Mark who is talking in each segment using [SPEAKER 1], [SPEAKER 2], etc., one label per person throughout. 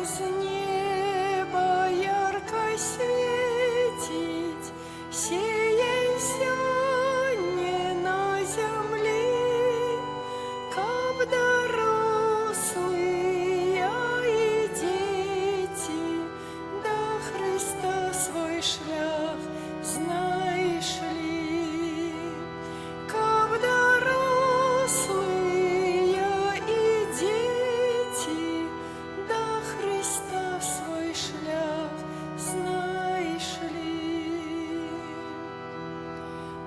[SPEAKER 1] с неба ярко светить, сеяй сёння на земле, каб дорослые и дети до Христа свой шлях знаешь ли, каб дорослые и дети до Христа свой шлях знаешь ли.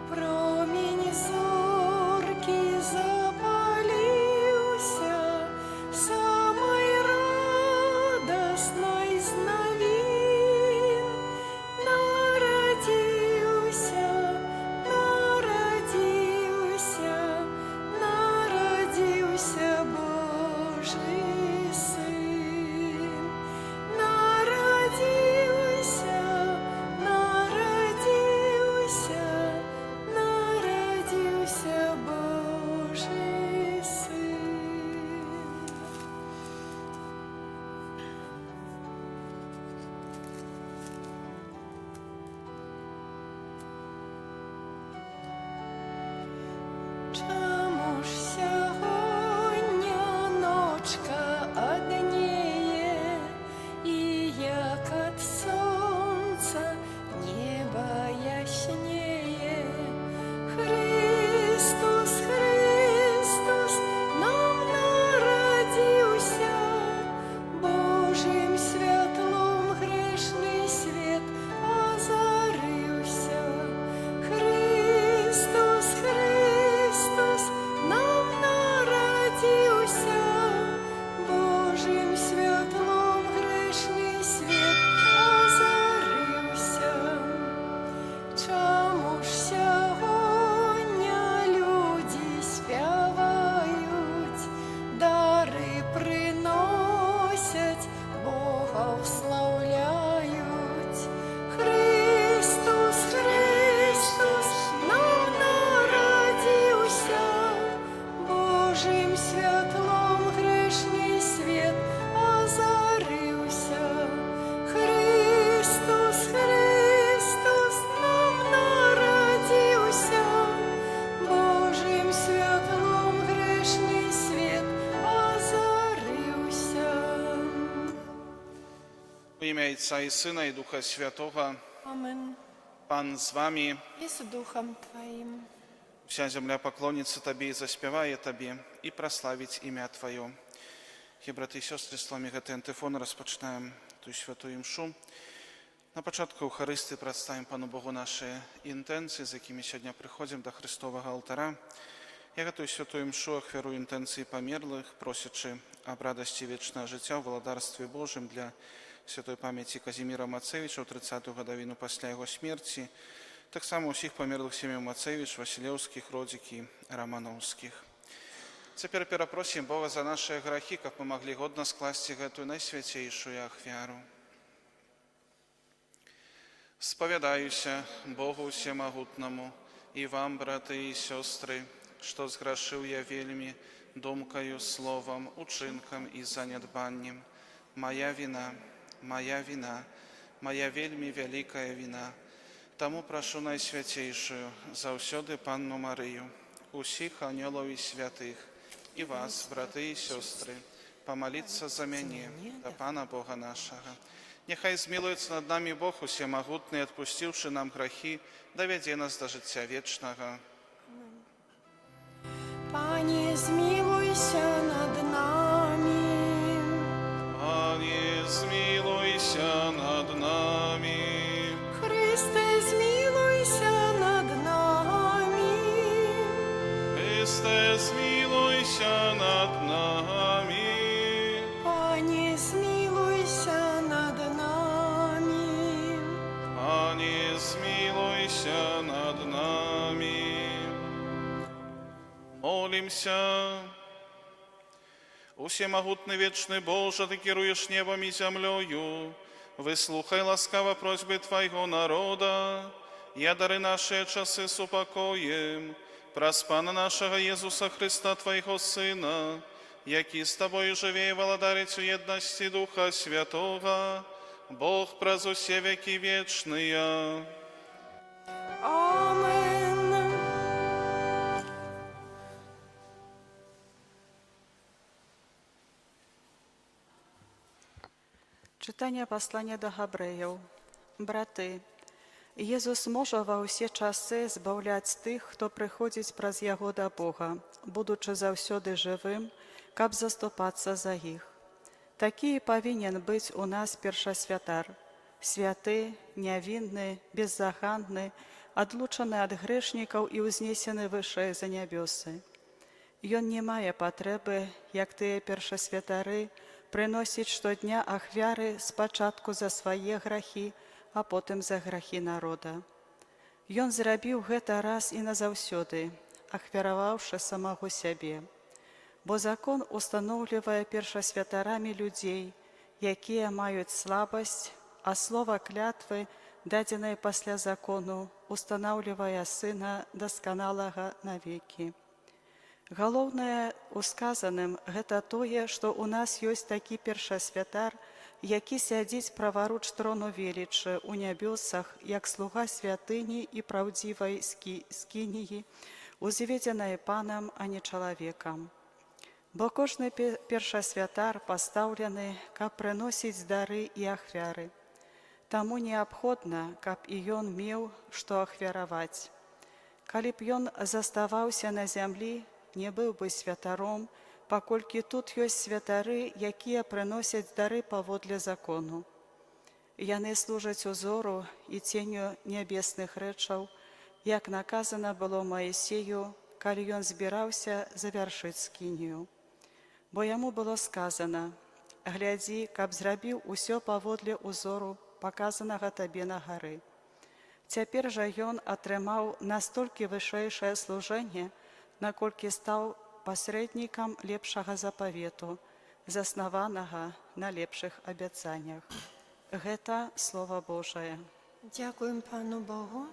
[SPEAKER 1] Промінь зоркий запалився, самой радостной з новин. Народився, народився, народився Божий Син. Народився, народився, народився Божий Син. Чому ж сьогодні ночка одніє, і як от сонця небо яснее? Христос, Христос нам народився, Божим світлом грешний світ озарився. Христос, Христос нам народився, Божим світлом грешний світ озарився. Чому ж сьогодні люди співають, дари приносять, Бога вславляють? Христос, Христос нам народився, Божим світлом грешний світ озарився. Христос, Христос нам народився, Божим світлом грешний світ озарився.
[SPEAKER 2] W imię Ojca i Syna i Ducha Świętego.
[SPEAKER 1] Amen.
[SPEAKER 2] Pan z wami.
[SPEAKER 1] І з Духом Твоїм.
[SPEAKER 2] Вся земля поклонится Тобі і заспіває Тобі, і прославить ім'я Твоє. І, брати і сестри, словами гэтай антифони розпочинаємо ту святую мшу. На початку Eucharystii представимо Пану Богу наші інтенції, з якими сьогодні приходимо до Христового алтаря. Я гэтую святую мшу ахвярую інтенції померлих, просячи об радості вічного життя в Володарстві Божим для святої пам'яті Казіміра Мацевича у 30-ту годовину після його смерті, так само усіх померлих сім'їв Мацевич, Василевських, Родзик і Романовських. Тепер перепросимо Бога за наші грехи, як ми могли годно скласти гэтую найсвятейшую ахвяру. Сповідаюся Богу Всемогутному і вам, брати і сестри, що згрішив я вельми думкою, словом, учинком і занедбанням. Моя вина, моя вина, моя вельми великая вина. Тому прошу Найсвятейшую, завсёды Панну Марию, усіх ангелов і святих, і вас, брати і сестри, помолиться за мене, до Пана Бога нашого. Нехай змилується над нами Бог Усемогутний, отпустивши нам грехи, доведе нас до життя вічного.
[SPEAKER 1] Пане, змилуйся над нами.
[SPEAKER 2] Пане, змилуйся над нами.
[SPEAKER 1] Христе, змилуйся над нами.
[SPEAKER 2] Христе, змилуйся над нами.
[SPEAKER 1] Пане, змилуйся над нами.
[SPEAKER 2] Пане, змилуйся над нами. Молимся. Усемогутный вечный Боже, Ты керуешь небом и землею, выслухай ласкаво просьбы Твоего народа, я дары наши часы с упокоем, проспана нашего Иисуса Христа, Твоего Сына, які з Тобою живе і владарить у єдності Духа Святого, Бог праз усе веки вечные.
[SPEAKER 1] Амен.
[SPEAKER 3] Читання послання до Габреїв. Брати, Єсус може ва ўсе часи збавляць тих, хто приходить праз Яго до Бога, будучи заўсёды живим, каб заступацца за іх. Такі і павінен быць у нас першасвятар, святы, нявінны, беззаганны, адлучаны ад грэшнікаў і ўзнесены вышэй за нябёсы. Ён не мае патрэбы, як тыя першасвятары, прыносіць штодня ахвяры спачатку за свае грахі, а потым за грахі народа. Ён зрабіў гэта раз і назаўсёды, ахвяраваўшы самого сябе. Бо закон устаноўлівае першасвятарамі людзей, якія маюць слабасць, а слова клятвы, дадзенае пасля закону, устанаўлівае сына дасканалага навекі. Галоўнае ў сказаным гэта тое, што ў нас ёсць такі першасвятар, які сядзіць праваруч трону велічы ў нябёсах, як слуга святыні і праўдзівай скініі, узведзенай панам, а не чалавекам. Бо кожны першасвятар пастаўлены, каб прыносіць дары і ахвяры. Таму неабходна, каб і ён меў, што ахвяраваць. Калі б ён заставаўся на зямлі, не быў бы святаром, паколькі тут ёсць святары, якія прыносяць дары паводле закону. Яны служаць узору і ценю нябесных рэчаў, як наказана было Маісею, калі ён збіраўся завяршыць скінію. Бо яму было сказана: «Глядзі, каб зрабіў усё паводле узору, паказанага табе на гары». Цяпер жа ён атрымаў настолькі вышэйшае служэнне, наколькі стаў пасрэднікам лепшага запавету, заснаванага на лепшых абяцаннях. Гэта Слова Божае.
[SPEAKER 1] Дякуємо Пану Богу.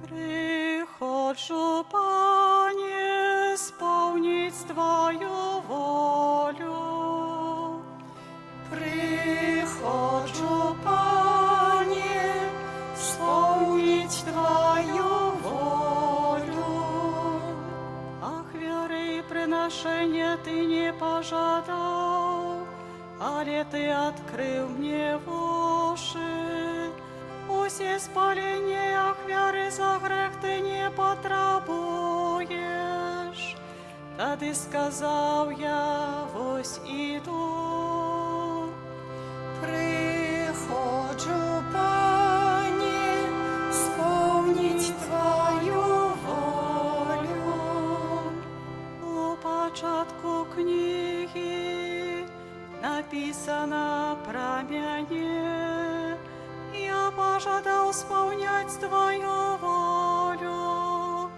[SPEAKER 3] Приходжу, Пане, сповніть Твою волю.
[SPEAKER 1] Приходжу, Пане, сповнить Твою волю.
[SPEAKER 3] Ахвяры и приношения Ты не пожадал, але Ты открыл мне уши. Усе спаления ахвяры за грех Ты не потребуешь. Тады сказал я: вось иду.
[SPEAKER 1] Приходжу, Пане, сповнить Твою волю.
[SPEAKER 3] У початку книги написано про мяне. Я пожадал исполнять Твою волю,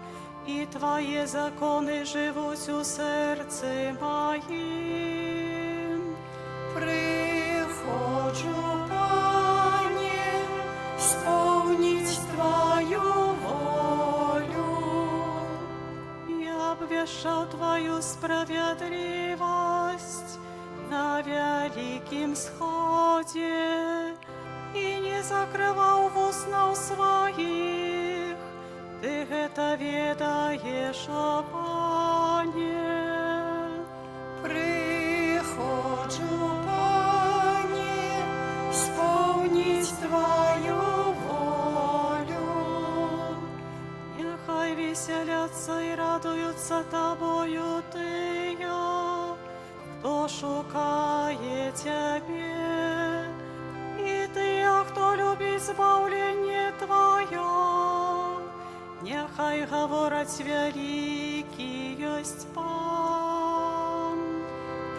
[SPEAKER 3] и Твои законы живут у сердце моим.
[SPEAKER 1] Приходжу, Пане, сповнить Твою волю.
[SPEAKER 3] Я обвещал Твою справедливость на великим сходе и не закрывал уснов своих. Ты это ведаешь, о Пане.
[SPEAKER 1] Приходжу, Пане, сповнить Твою волю.
[SPEAKER 3] Нехай веселятся и радуются Тобою тыя, кто шукает Тебе, и тыя, кто любит избавление Твое. Нехай говорять великий есть Пан.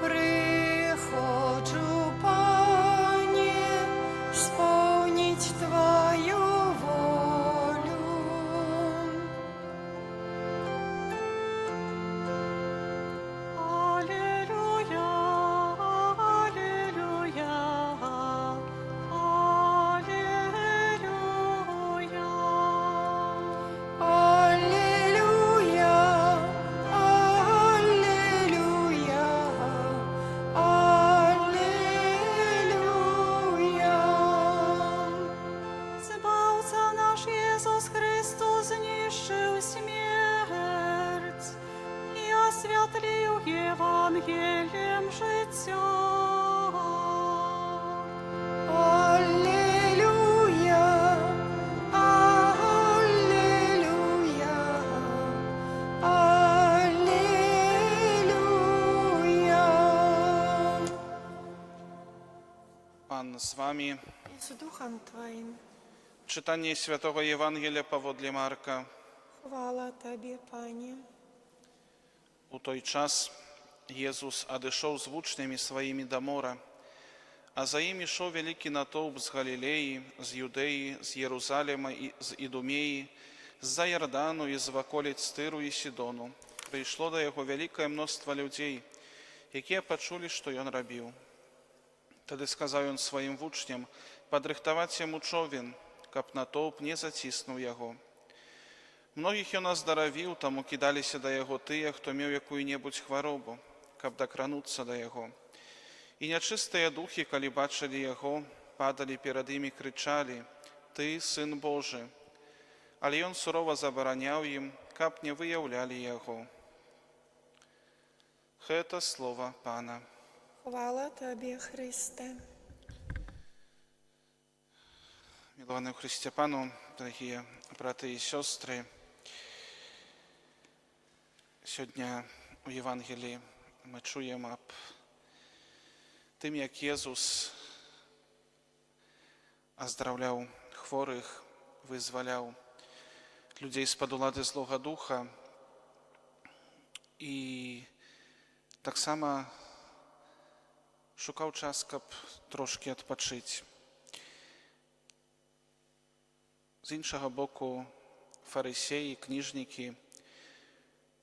[SPEAKER 1] Приходжу, Пане, сповнить Твою волю.
[SPEAKER 3] Аллилуйя, аллилуйя, аллилуйя. просвятлію Євангелієм життя.
[SPEAKER 1] Аллилуйя, аллилуйя, аллилуйя.
[SPEAKER 2] Pan z wami.
[SPEAKER 1] I z duchem Twoim.
[SPEAKER 2] Czytanie Świętego Ewangelia powodle Marka.
[SPEAKER 1] Chwała Tobie, Panie.
[SPEAKER 2] У той час Єсус одійшов з учнями своїми до моря, а за ним йшов великий натовп з Галілеї, з Юдеї, з Єрусалима, з Ідумеї, з-за Йордану і з околиць Тиру і Сидону. Прийшло до його велике множество людей, які почули, що він робив. Тоді сказав він своїм учням підрихтувати йому човен, каб натовп не затиснув його. Многих ён аздаравіў, таму кідаліся да яго тыя, хто меў якую-небудзь хваробу, каб дакрануцца да яго. І нячыстыя духі, калі бачылі яго, падалі перад імі, крычалі: «Ты, Сын Божы!» Але ён сурова забараняў ім, каб не выяўлялі яго. Гэта слова Пана.
[SPEAKER 1] Chwała Tobie, Chryste.
[SPEAKER 2] Милованные в Христе Пану, дорогие браты и сестры, сьогодні у Євангелії ми чуємо об тим, як Єсус оздоровляв хворих, визволяв людей з-під улади Злого Духа і так само шукав час, щоб трошки відпочити. З іншого боку, фарисеї, книжники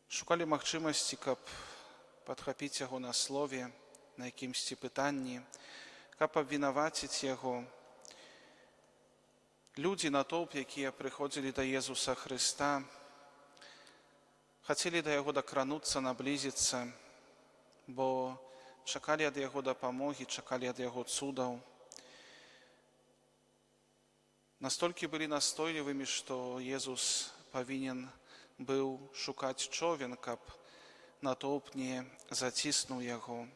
[SPEAKER 2] шукали магчимості, каб підхопити його на слові, на якимсь питанні, каб обвинуватити його. Люди, натовп, які приходили до Єсуса Христа, хотіли до його докрануться, наблизиться, бо чекали від його допомоги, чекали від його чудов. Настолько были настойливыми, что Иисус повинен был шукать човен, каб натовп не затиснув його.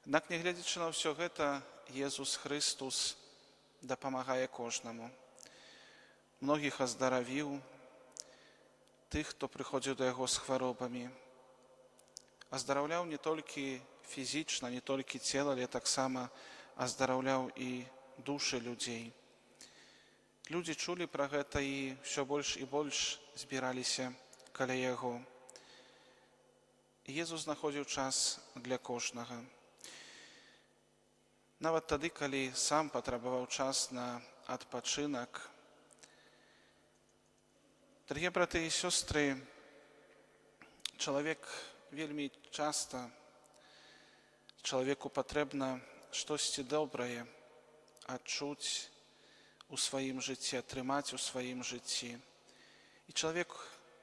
[SPEAKER 2] Однак, не глядячи на все это, Иисус Христос допомагає кожному. Многих оздоровив, тих, хто приходив до його з хворобами. Оздоровляв не тільки фізично, не тільки тіло, але так само оздоровляв і душі людей. Люди чули про гэта і все больш і больш збіраліся каля яго. Езус знаходзіў час для кожнага. Нават тады, калі сам патрабаваў час на адпачынак. Дарагія браты і сёстры, чалавек вельмі часта, чалавеку патрэбна штосьці добрае адчуць у сваім жыцці, атрымаць у сваім жыцці. І чалавек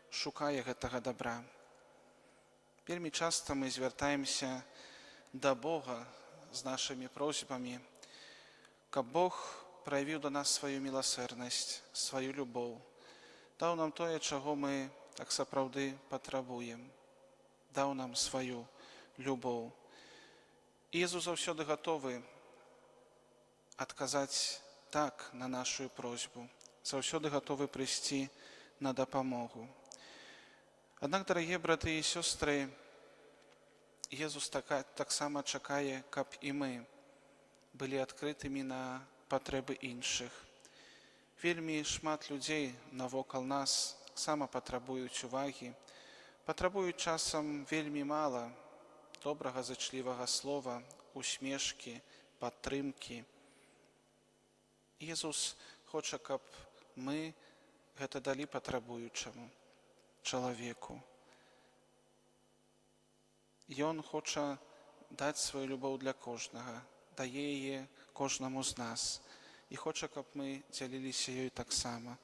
[SPEAKER 2] шукае гэтага добра. Вельмі часта мы звяртаемся да Бога з нашымі просьбамі, каб Бог праявіў да нас сваю міласэрнасць, сваю любоў, даў нам тое, чаго мы так сапраўды патрабуем, даў нам сваю любоў. І Езус заўсёды гатовы адказаць так на нашу просьбу, заўсёды гатовы прыйсці на дапамогу. Аднак, дарагія браты і сёстры, Езус таксама чакае, каб і мы былі адкрытымі на патрэбы іншых. Вельмі шмат людзей навокал нас сама патрабуюць увагі, патрабуюць часам вельмі мала добрага, зачлівага слова, усмешкі, падтрымкі. Езус хоча, каб мы гэта далі патрабуючаму чалавеку. Ён хоча даць сваю любоў для кожнага, дае яе кожнаму з нас і хоча, каб мы дзяліліся ёй таксама.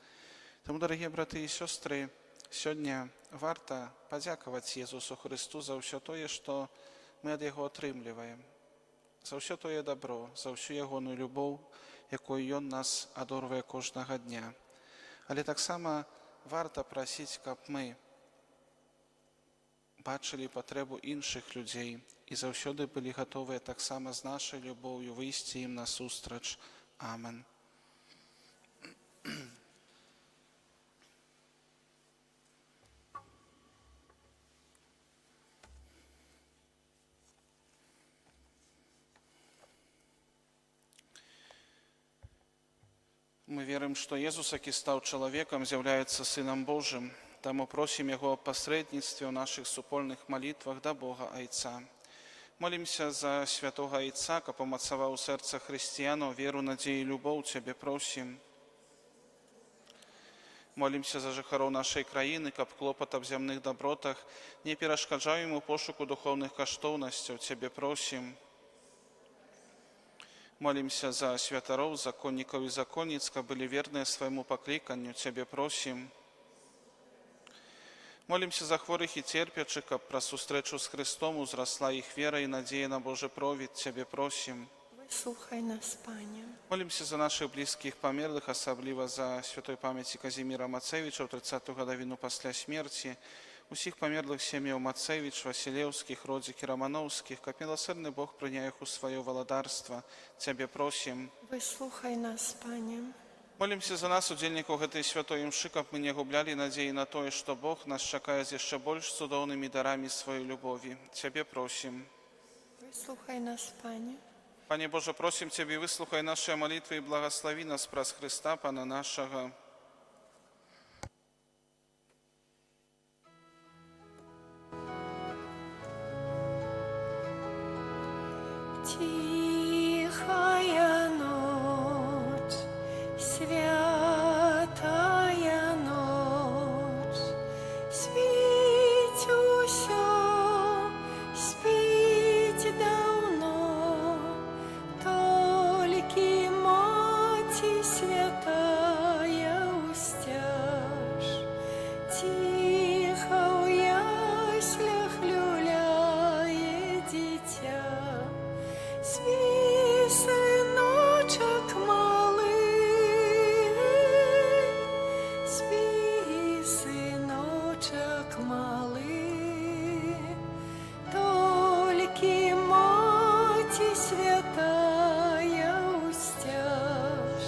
[SPEAKER 2] Таму, дарагія браты і сёстры, сёння варта падзякаваць Езусу Хрысту за ўсё тое, што мы ад яго атрымліваем, за ўсё тое дабро, за ўсю ягоную любоў, якою ён нас адорвае кожнага дня. Але таксама варта прасіць, каб мы бачылі патрэбу іншых людзей і заўсёды былі гатовыя таксама з нашай любоўю выйсці ім насустрач. Амен. Мы верым, што Езус, які стаў чалавекам, з'яўляецца Сынам Божым, таму просім Яго о пасрэдніцтве ў нашых супольных малітвах да Бога Айца. Молімся за святого Айца, каб умацаваў у сэрца хрысціянаў веру, надзею і любоў, Цябе просім. Молімся за жыхароў нашай краіны, каб клопат аб зямных дабротах не перашкаджаў ім у пошуку духоўных каштоўнасцяў, Цябе просім. Молімся за святароў, законнікаў і законніц, каб былі верныя свайму пакліканню, Цябе просім. Молімся за хворых і церпячых, каб праз сустрэчу з Христом узрасла іх вера і надзея на Божы провід, Цябе просім.
[SPEAKER 1] Выслухай нас, Пане.
[SPEAKER 2] Молімся за наших блізкіх памерлых, асабліва за святой памяці Казіміра Мацэвіча ў 30-ту гадавіну пасля смерці, усіх памерлых сем'яў Мацэвіч, Васілеўскіх, Родзікі, Рамановскіх, каб міласэрны Бог прыняў іх у сваё валадарства, Цябе просім.
[SPEAKER 1] Выслухай нас, Пане.
[SPEAKER 2] Молімся за нас, удзельнікаў гэтай святой імшы, каб мы не гублялі надзеі на тое, што Бог нас чакае з яшчэ больш цудоўнымі дарамі сваёй любові. Цябе просім.
[SPEAKER 1] Выслухай нас, Пане.
[SPEAKER 2] Пане Боже, просім Цябе, выслухай нашыя малітвы і благаславі нас праз Хрыста, Пана нашага.
[SPEAKER 1] Тихая ночь, святая ночь, спить усё, спить давно, толькі Маці святая устяж, тихо у яслях люляе дитя. Спи, сыночек малый, спи, сыночек малый, толькі Маці святая устяж,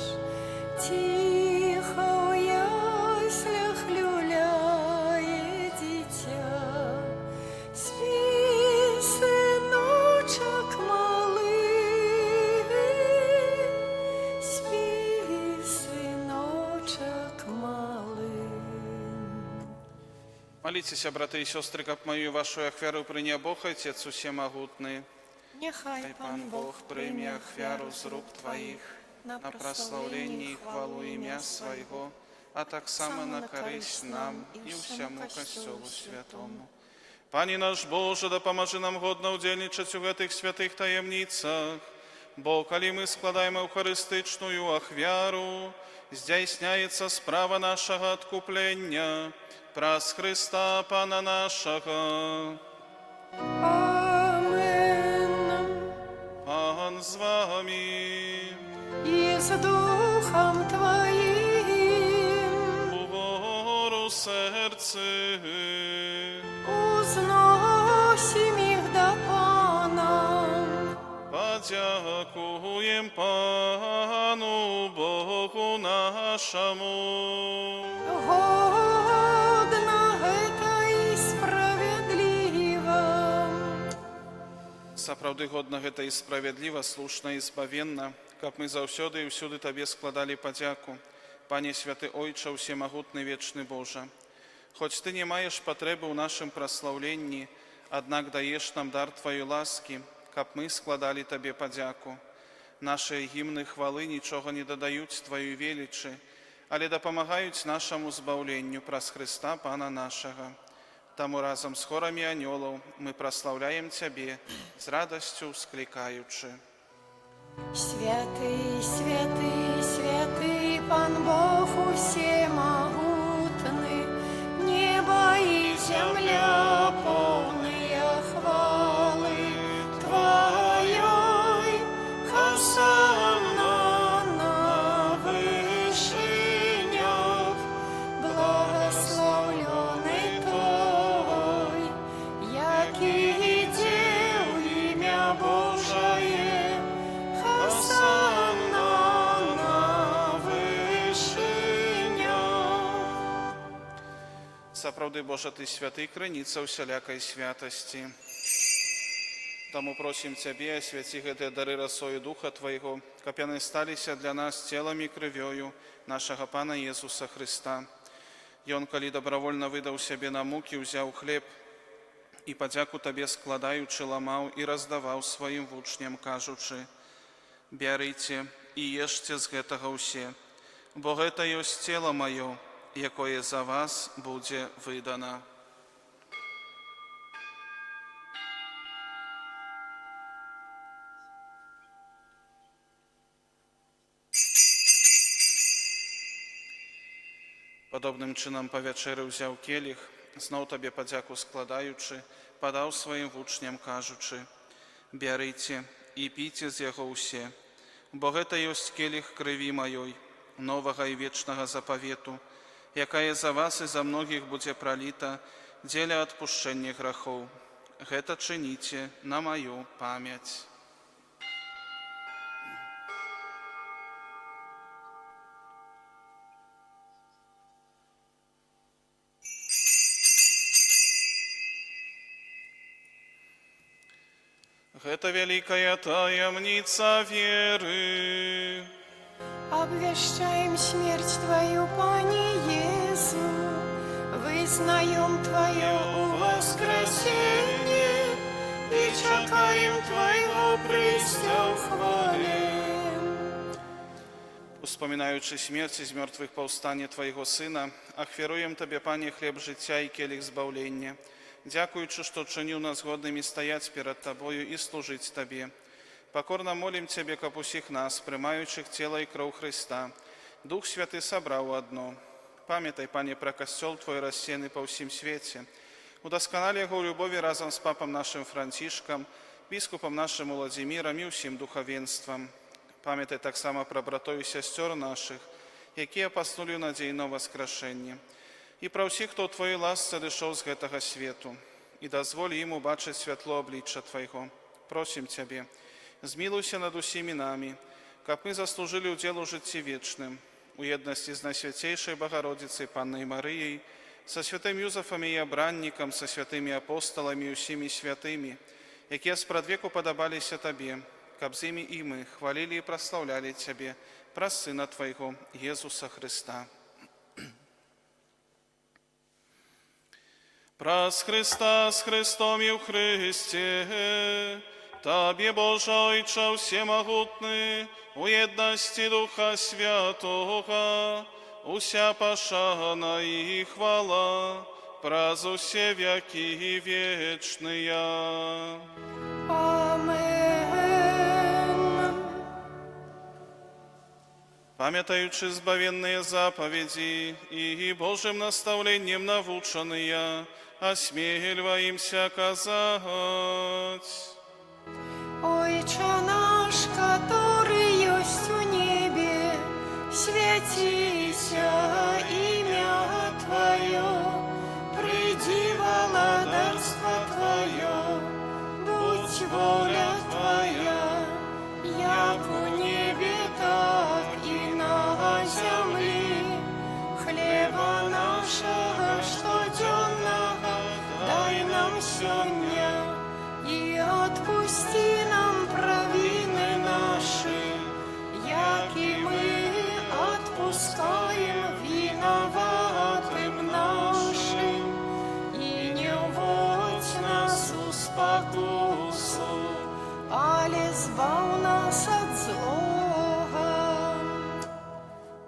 [SPEAKER 1] тихо у яслях люляе дитя. Спи, сыночек малый, спи, сыночек малый.
[SPEAKER 2] Моліцеся, брати і сестри, каб мою і вашу ахвяру прийняв Бог, Отець усемогутний.
[SPEAKER 1] Нехай
[SPEAKER 2] Хай
[SPEAKER 1] Пан Бог
[SPEAKER 2] прийме ахвяру з рук Твоїх на прославлення і хвалу ім'я Свого, а так само на користь нам і всьому Костьолу Святому. Пані наш Боже, да поможи нам годно удельничать у гэтых святых таємницях, бо коли ми складаємо евхаристичную ахвяру, здійсняється справа нашого откуплення праз Христа Пана нашого.
[SPEAKER 1] Амен.
[SPEAKER 2] Пан з вами.
[SPEAKER 1] И с Духом Твоим
[SPEAKER 2] Угору серце.
[SPEAKER 1] узносим их до Пана.
[SPEAKER 2] Подякуєм Пану Богу нашому.
[SPEAKER 1] Годно это и справедливо.
[SPEAKER 2] Сапраўды годна гэта і справядліва, слушна і збавенна, каб мы заўсёды і ўсюды Табе складалі падзяку. Пане святы Ойча, усемагутны вечны Божа, хоць Ты не маеш патрэбы ў нашым праслаўленні, аднак даеш нам дар Тваёй ласкі, каб мы складалі Табе падзяку. Нашыя гімны хвалы нічога не дадаюць Тваёй велічы, але дапамагаюць нашаму збаўленню праз Хрыста Пана нашага. Таму разам з хорамі анёлаў мы праслаўляем Цябе, з радасцю склікаючы.
[SPEAKER 1] Святый, святый, святый Пан Бог усемогутный, небо и земля полные хвалы Твоей. Хосанна на вышинях, благословленный Той,
[SPEAKER 2] Сапраўды, Божа, Ты святы, крыніца ўсялякай святасці. Таму просім Цябе, асвяці гэтыя дары расою Духа Твайго, каб яны сталіся для нас целам і крывёю нашага Пана Езуса Хрыста. Ён, калі добравольна выдаў сябе на мукі, узяў хлеб і падзяку Табе складаючы ламаў і раздаваў сваім вучням, кажучы: «Бярыце і ешце з гэтага ўсе, бо гэта ёсць цела маё, якое за вас будзе выдана». Падобным чынам па вячэры ўзяў келіх, зноў Табе падзяку складаючы, падаў сваім вучням, кажучы: «Бярыце і піце з яго ўсе, бо гэта ёсць келіх крыві маёй, новага і вечнага запавету, якая за вас і за многіх будзе праліта дзеля адпушчэння грахоў. Гэта чыніце на маю памяць». Гэта вялікая таямніца веры.
[SPEAKER 1] Обвещаем смерть Твою, Пане Иису, вызнаем Твое воскресение и чекаем Твоего прийстя в хвале.
[SPEAKER 2] Успоминаючи смерть из мертвых повстання Твоего Сына, ахвяруем Табе, Пане, хлеб життя и келих збавлення, дякуючи, что чинил нас годными стоять перед Тобою и служить Тебе. Покорно молим Тебе, как усіх нас, приймаючих тіло і кров Христа, Дух Святый собрал одно. Памятай, Пане, про костел Твой рассеянный по всем свете. Удосконали его любови разом с папом нашим Францишком, біскупом нашим Владимиром и всем духовенством. Памятай так само про братов и сестер наших, які опаснули надійно воскрешення. І про всіх, хто в Твоїй ласці дійшов з гэтага свету. І дозволь їм убачити світло обличчя Твоего. Просим Тебе, змилуйся над усіми нами, каб мы заслужили удел у житті вечным, у єдності з Найсвятейшей Богородицей Панной Марией, со святым Юзефом и Обранником, со святыми апостолами и усіми святыми, які спрадвеку подобалися Тебе, каб з ими и мы хвалили и прославляли Тебе, про Сына Твоего, Иисуса Христа. Праз Христа с Христом и в Христе, Табе, Боже Отче всемогутный, у єдності Духа Святого, уся пошана и хвала, праз усе веки вечные.
[SPEAKER 1] Амен.
[SPEAKER 2] Памятаючи збавенные заповеди и Божьим наставлением навученные, осмеливаемся казать:
[SPEAKER 1] Отче наш, который есть в небе, святися имя Твое, приди владарство Твое, будь воля Твоя, як в небе, так и на земле. Хлеба нашего штоденного дай нам сегодня, и отпусти нам провины наши, як и мы отпускаем виноватым нашим. И не вводь нас в спокусу, але збав нас от злого.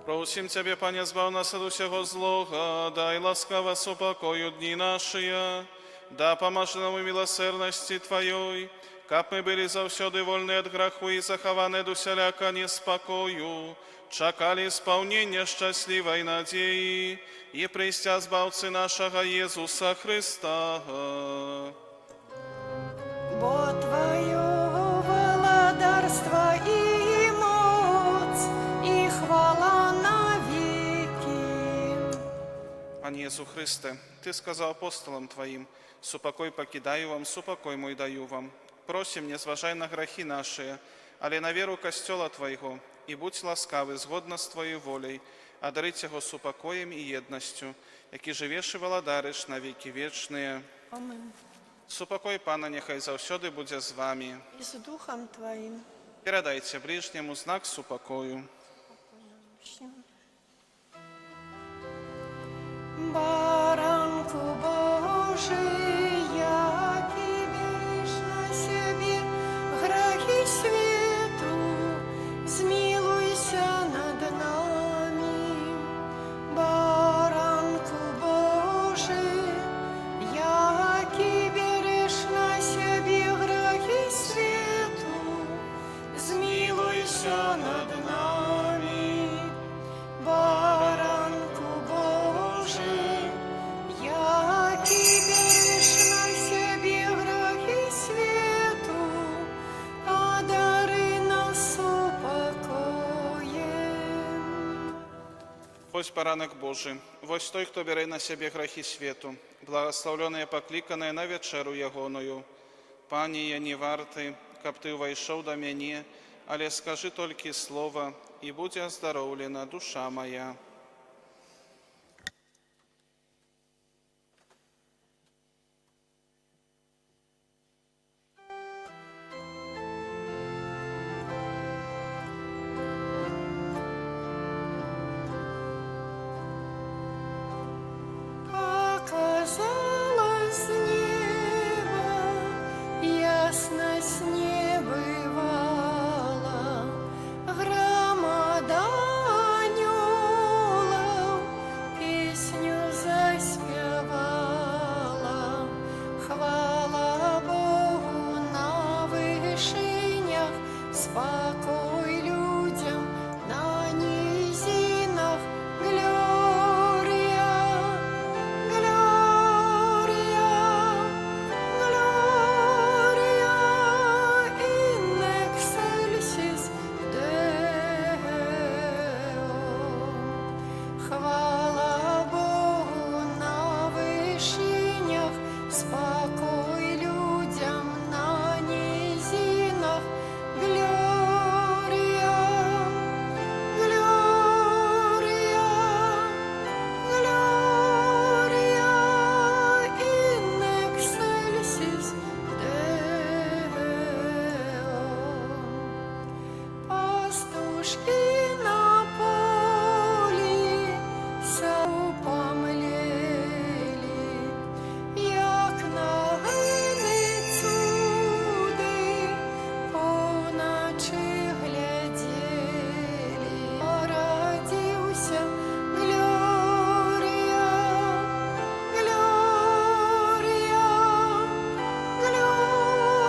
[SPEAKER 2] Просим Тебе, Пане, збав нас от усього злого, дай ласкаво супокою дни наши, да поможи нам у милосердности Твоей, каб мы были завсёды вольны от граху и захованы до всяляка неспокою, чакали исполнения счастливой надеи и прийстя збавцы нашего Иисуса Христа.
[SPEAKER 1] Бо Твое владарство и моц, и хвала навеки.
[SPEAKER 2] Пане Иисус Христе, Ты сказал апостолам Твоим: «Супокой покидаю вам, супокой мой даю вам». Просим, не зважай на грехи наши, але на веру Костела Твоего, и будь ласкавы, згодно с Твоей волей, одарить его супокоем и едностью, які живеш і валадариш на віки вічні.
[SPEAKER 1] Amen.
[SPEAKER 2] Супокой Пана нехай завсёды будзе з вами.
[SPEAKER 1] I z duchem Twoim.
[SPEAKER 2] Передайте ближнему знак супокою.
[SPEAKER 1] Baranku Boży, jaki bierzesz na siebie grzechy światu, zmiłuj się nad nami. Baranku Boży, jaki bierzesz na siebie grzechy światu, zmiłuj się nad nami. Baranku Boży, jaki bierzesz na siebie grzechy światu, a dary nas upokojem.
[SPEAKER 2] Вось баранак Божий, вось той, хто бере на себе грехи світу, благословлений і покликаний на вечеру ягоною. Пані, я не вартий, каб ти увайшов до мене, але скажи тільки слово, і буде оздоровлена душа моя.
[SPEAKER 1] Показалось небо, ясность не бывала, громада анёлов песню заспевала. Хвала Богу на вышинях, спокой людям на низинах. Глория, Gloria, Gloria in excelsis Deo. Хвала Богу на вышинях, спокой людям на низинах. Gloria, Gloria, Gloria in excelsis Deo. Пастушки на полі заупомлели, як на цуди поночі глядели. Родився Глорія, Глорія, Gloria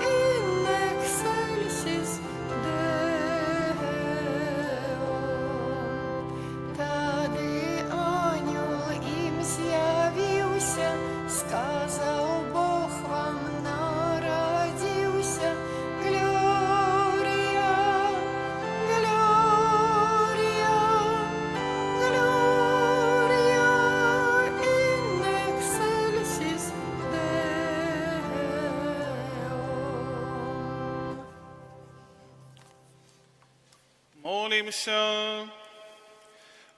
[SPEAKER 1] in excelsis Deo. Тады ангел им з'явився, сказав Бог вам народився. Глорія, Глорія, Глорія in excelsis Deo.
[SPEAKER 2] Молимся.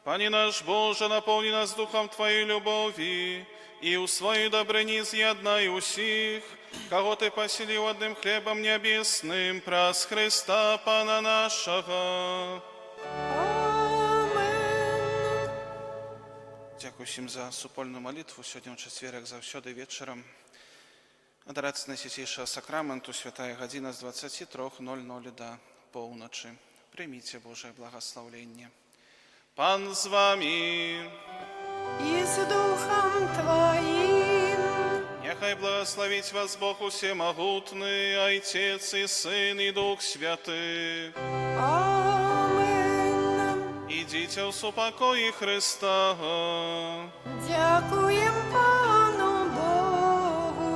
[SPEAKER 2] Пане наш Боже, наполни нас духом Твоей любови, и у Своей добрыни изъяднай усих, кого Ты поселил одним хлебом небесным, праз Христа Пана нашего.
[SPEAKER 1] Amen.
[SPEAKER 2] Дякую всім за супольну молитву сьогодні в четверг, завсёды вечором. Адарація Найсвятейшого сакраменту, святая година з 23:00 до полночі. Прийміть Боже благословення. Пан з вами.
[SPEAKER 1] И с духом Твоим.
[SPEAKER 2] Нехай благословить вас Бог усемогутный, Отец и Сын и Дух Святый.
[SPEAKER 1] Amen.
[SPEAKER 2] Идите в супокої Христа.
[SPEAKER 1] Дякуєм Пану Богу.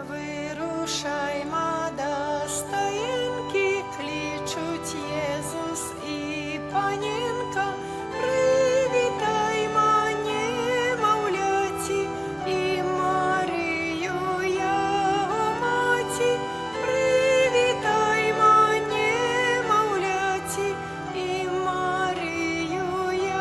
[SPEAKER 1] Вирушаймо до стоянки, кличуть Єзус і Панінка. Привітаймо немовляті і Марію Його маті. Привітаймо немовляті і Марію Його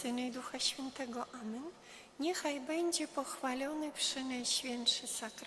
[SPEAKER 1] Syna i Ducha Świętego. Amen. Niechaj będzie pochwalony przynajświętszy sakrament.